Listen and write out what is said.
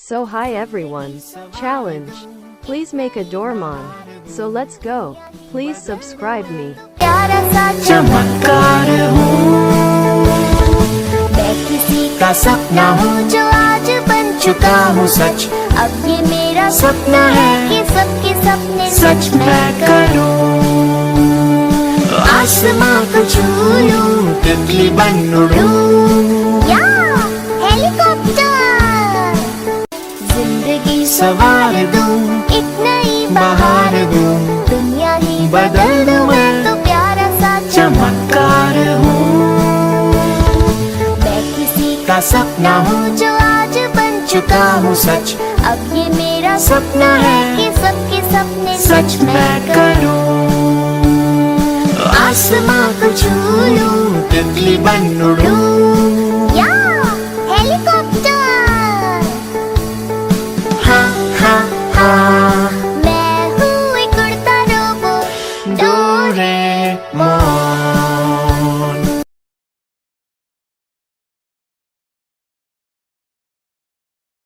So hi everyone. Challenge. Please make a Doremon. So let's go. Please subscribe me. प्यारा सा चमत्कार हूँ, मैं किसी का सपना हूँ जो आज बन चुका हूँ सच। अब ये मेरा सपना है कि सबके सपने सच मैं करूँ। आसमां को छू लूं, तितली बन उड़ूं, या हेलीकॉप्टर। जिंदगी सवार दूं, एक नई बहार दूं, दुनिया ही बदल दूं मैं तो प्यारा सा चमत्कार हूँ। मैं किसी का सपना हूँ जो आज बन चुका हूँ सच। अब ये मेरा सपना है कि सबके सपने सच मैं करूँ। आसमां को छू लूं, तितली बन उड़ूं,